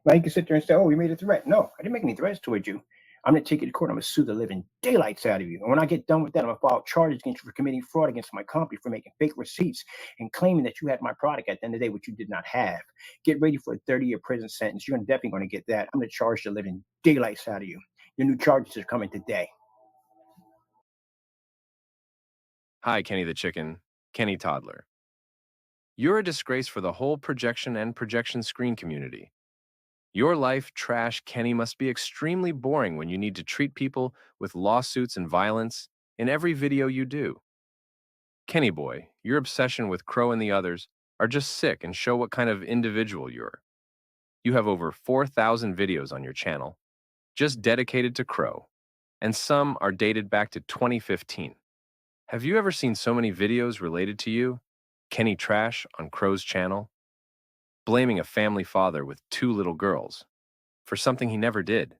Now you can sit there and say, "Oh, you made a threat." No, I didn't make any threats towards you. I'm gonna take you to court. I'm gonna sue the living daylights out of you. And when I get done with that, I'm gonna file charges against you for committing fraud against my company, for making fake receipts and claiming that you had my product at the end of the day, which you did not have. Get ready for a 30-year prison sentence. You're definitely gonna get that. I'm gonna charge the living daylights out of you. Your new charges are coming today. Hi, Kenny the Chicken, Kenny Toddler. You're a disgrace for the whole projection and projection screen community. Your life, trash, Kenny, must be extremely boring when you need to treat people with lawsuits and violence in every video you do. Kenny boy, your obsession with Crow and the others are just sick and show what kind of individual you're. You have over 4,000 videos on your channel, just dedicated to Crow, and some are dated back to 2015. Have you ever seen so many videos related to you, Kenny Trash, on Crow's channel, blaming a family father with 2 little girls for something he never did?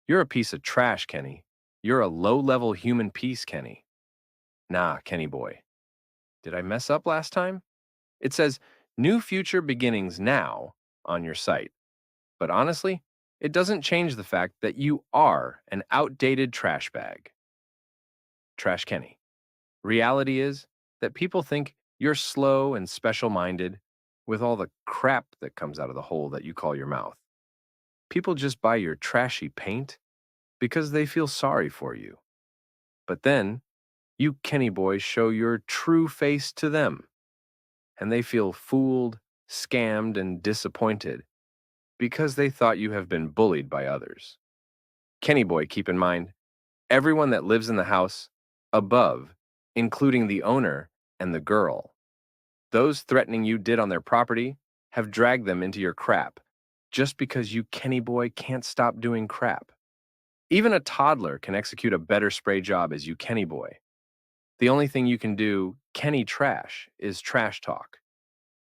You're a piece of trash, Kenny. You're a low-level human piece, Kenny. Nah, Kenny boy. Did I mess up last time? It says, New Future Beginnings Now on your site. But honestly, it doesn't change the fact that you are an outdated trash bag. Trash Kenny. Reality is that people think you're slow and special-minded with all the crap that comes out of the hole that you call your mouth. People just buy your trashy paint because they feel sorry for you. But then, you Kenny boys show your true face to them, and they feel fooled, scammed, and disappointed because they thought you have been bullied by others. Kenny boy, keep in mind, everyone that lives in the house above, including the owner and the girl, those threatening you did on their property have dragged them into your crap just because you Kenny boy can't stop doing crap. Even a toddler can execute a better spray job as you Kenny boy. The only thing you can do, Kenny trash, is trash talk.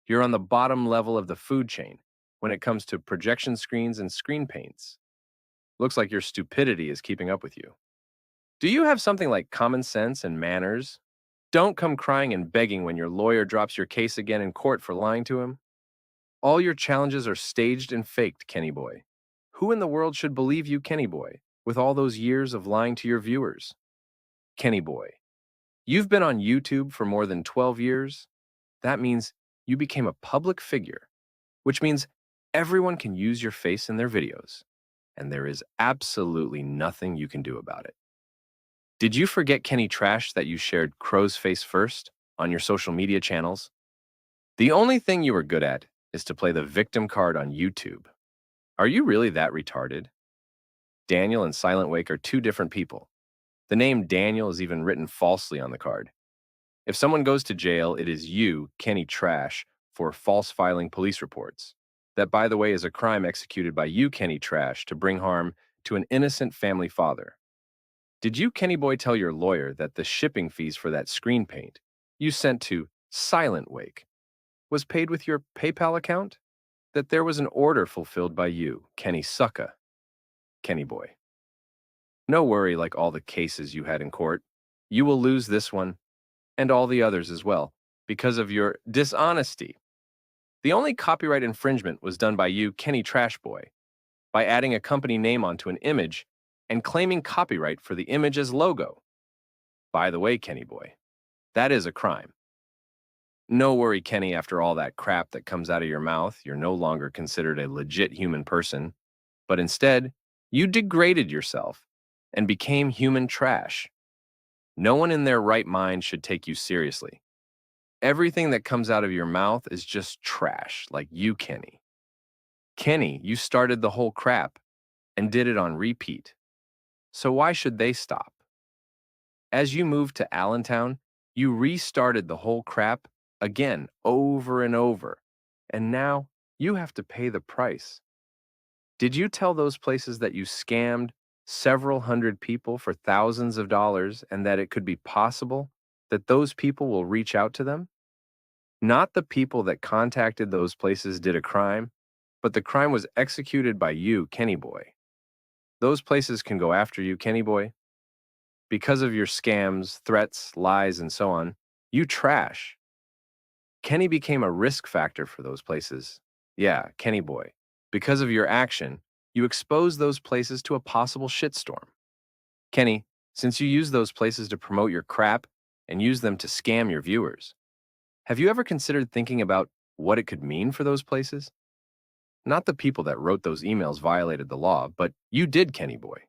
You're on the bottom level of the food chain when it comes to projection screens and screen paints. Looks like your stupidity is keeping up with you. Do you have something like common sense and manners? Don't come crying and begging when your lawyer drops your case again in court for lying to him. All your challenges are staged and faked, Kenny boy. Who in the world should believe you, Kenny boy, with all those years of lying to your viewers? Kenny boy, you've been on YouTube for more than 12 years. That means you became a public figure, which means everyone can use your face in their videos, and there is absolutely nothing you can do about it. Did you forget, Kenny Trash, that you shared Crow's face first on your social media channels? The only thing you were good at is to play the victim card on YouTube. Are you really that retarded? Daniel and Silent Wake are two different people. The name Daniel is even written falsely on the card. If someone goes to jail, it is you, Kenny Trash, for false filing police reports. That, by the way, is a crime executed by you, Kenny Trash, to bring harm to an innocent family father. Did you, Kenny Boy, tell your lawyer that the shipping fees for that screen paint you sent to Silent Wake was paid with your PayPal account? That there was an order fulfilled by you, Kenny Sucka, Kenny Boy? No worry, like all the cases you had in court. You will lose this one and all the others as well because of your dishonesty. The only copyright infringement was done by you, Kenny Trash Boy, by adding a company name onto an image and claiming copyright for the image as logo. By the way, Kenny Boy, that is a crime. No worry, Kenny, after all that crap that comes out of your mouth, you're no longer considered a legit human person, but instead, you degraded yourself and became human trash. No one in their right mind should take you seriously. Everything that comes out of your mouth is just trash, like you, Kenny. Kenny, you started the whole crap and did it on repeat. So why should they stop? As you moved to Allentown, you restarted the whole crap again, over and over. And now you have to pay the price. Did you tell those places that you scammed several hundred people for thousands of dollars and that it could be possible that those people will reach out to them? Not the people that contacted those places did a crime, but the crime was executed by you, Kenny Boy. Those places can go after you, Kenny Boy. Because of your scams, threats, lies, and so on, you trash. Kenny became a risk factor for those places. Yeah, Kenny Boy. Because of your action, you expose those places to a possible shitstorm. Kenny, since you use those places to promote your crap and use them to scam your viewers, have you ever considered thinking about what it could mean for those places? Not the people that wrote those emails violated the law, but you did, Kenny boy.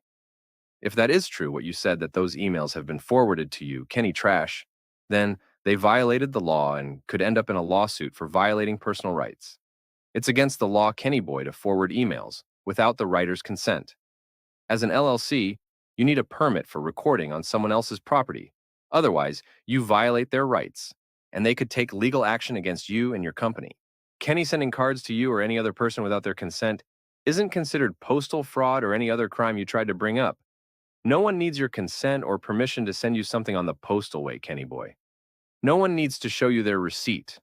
If that is true, what you said that those emails have been forwarded to you, Kenny Trash, then they violated the law and could end up in a lawsuit for violating personal rights. It's against the law, Kenny boy, to forward emails without the writer's consent. As an LLC, you need a permit for recording on someone else's property. Otherwise, you violate their rights, and they could take legal action against you and your company. Kenny sending cards to you or any other person without their consent isn't considered postal fraud or any other crime you tried to bring up. No one needs your consent or permission to send you something on the postal way, Kenny boy. No one needs to show you their receipt,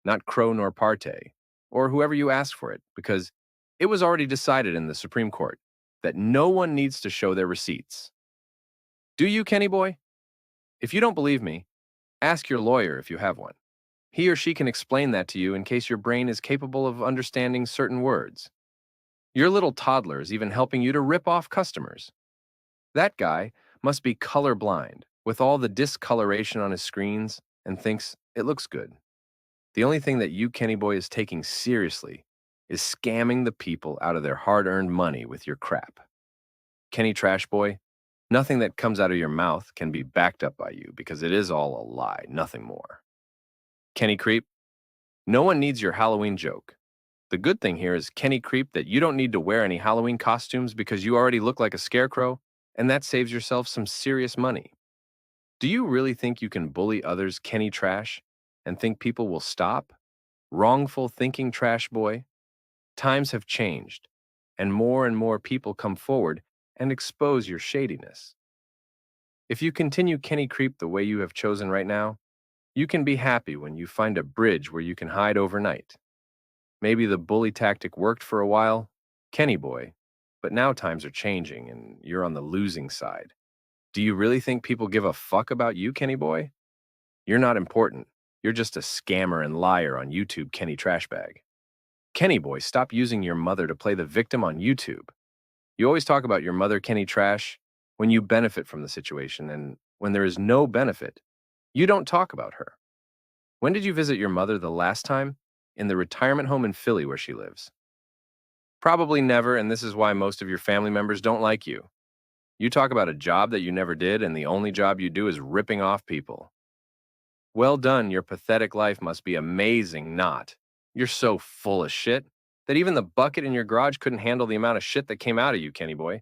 not Crow nor Parte, or whoever you ask for it, because it was already decided in the Supreme Court that no one needs to show their receipts. Do you, Kenny boy? If you don't believe me, ask your lawyer if you have one. He or she can explain that to you in case your brain is capable of understanding certain words. Your little toddler is even helping you to rip off customers. That guy must be colorblind with all the discoloration on his screens and thinks it looks good. The only thing that you, Kenny boy, is taking seriously is scamming the people out of their hard-earned money with your crap. Kenny Trash Boy, nothing that comes out of your mouth can be backed up by you because it is all a lie, nothing more. Kenny Creep, no one needs your Halloween joke. The good thing here is, Kenny Creep, that you don't need to wear any Halloween costumes because you already look like a scarecrow, and that saves yourself some serious money. Do you really think you can bully others, Kenny Trash, and think people will stop? Wrongful thinking, Trash Boy. Times have changed, and more people come forward and expose your shadiness. If you continue Kenny Creep the way you have chosen right now, you can be happy when you find a bridge where you can hide overnight. Maybe the bully tactic worked for a while, Kenny boy, but now times are changing and you're on the losing side. Do you really think people give a fuck about you, Kenny boy? You're not important. You're just a scammer and liar on YouTube, Kenny Trashbag. Kenny boy, stop using your mother to play the victim on YouTube. You always talk about your mother, Kenny Trash, when you benefit from the situation, and when there is no benefit, you don't talk about her. When did you visit your mother the last time? In the retirement home in Philly where she lives. Probably never, and this is why most of your family members don't like you. You talk about a job that you never did, and the only job you do is ripping off people. Well done, your pathetic life must be amazing, not. You're so full of shit that even the bucket in your garage couldn't handle the amount of shit that came out of you, Kenny boy.